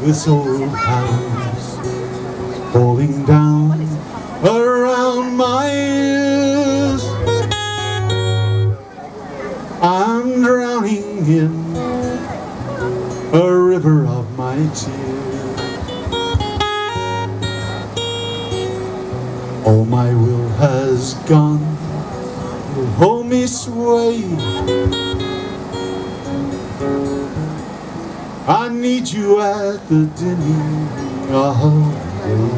this old house falling down around my ears. I'm drowning in a river of my tears. All my will has gone, will hold me sway. I need you at the dimming of day.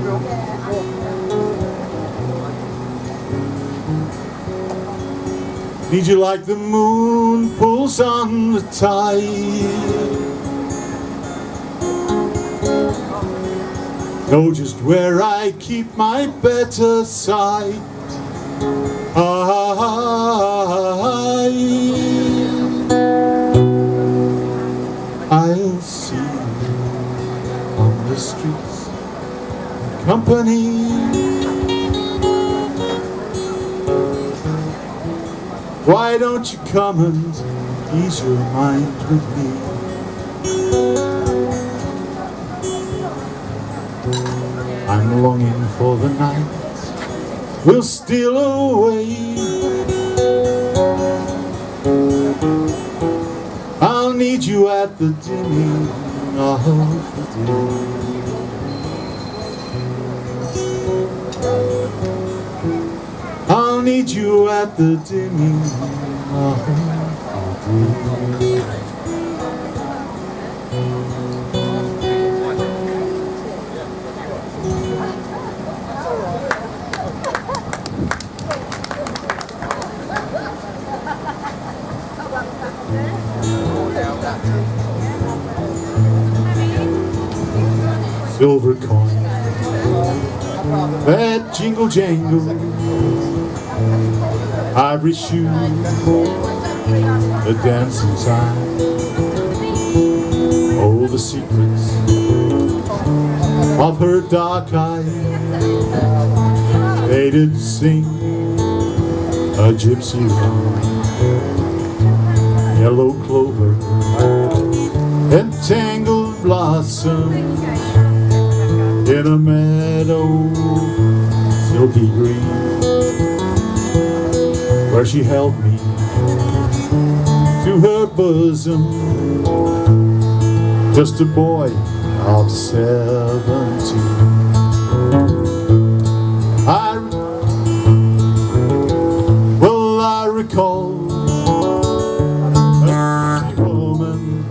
Need you like the moon pulls on the tide. Know just where I keep my better sight. I'll see you on the streets, company. Why don't you come and ease your mind with me? I'm longing for the night we'll steal away. I'll need you at the dimming of the day. I'll need you at the dimming of the day. Silver coin that jingle jangle, ivory shoe, the dancing time. Oh, the secrets of her dark eyes. They did sing a gypsy rhyme. Yellow clover and tangled blossoms in a meadow silky green, where she held me to her bosom, just a boy of 17. I recall a pretty woman,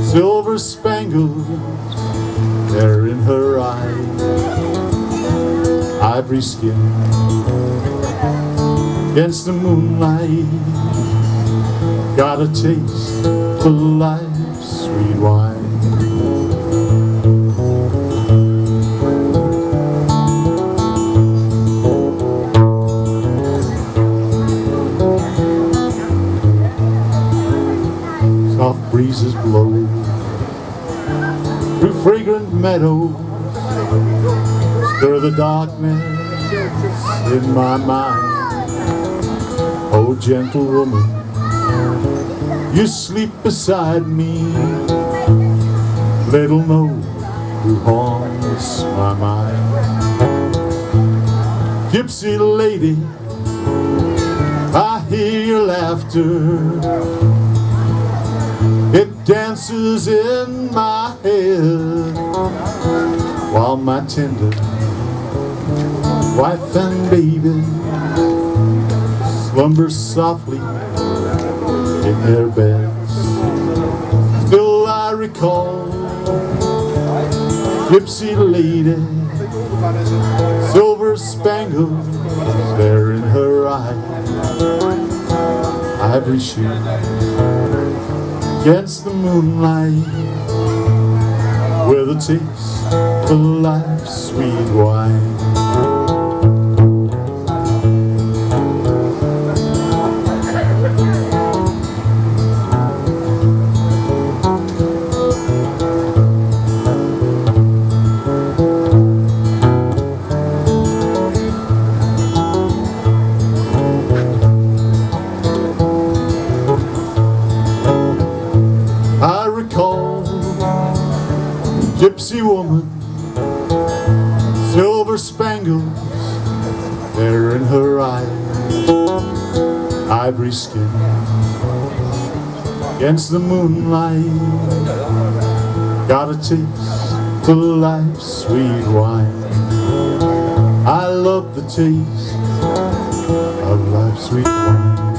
silver spangled there in her eyes, ivory skin against the moonlight, got a taste for life's sweet wine. Soft breezes blow through fragrant meadows, stir the darkness in my mind. Oh, gentle woman, you sleep beside me, little know who haunts my mind. Gypsy lady, I hear your laughter, it dances in my head, while my tender wife and baby slumber softly in their beds. Still I recall gypsy lady, silver spangles there in her eyes, ivory shoe against the moonlight, with a taste of life's sweet wine. gypsy woman, silver spangles there in her eyes, ivory skin against the moonlight, got a taste for life's sweet wine. I love the taste of life's sweet wine.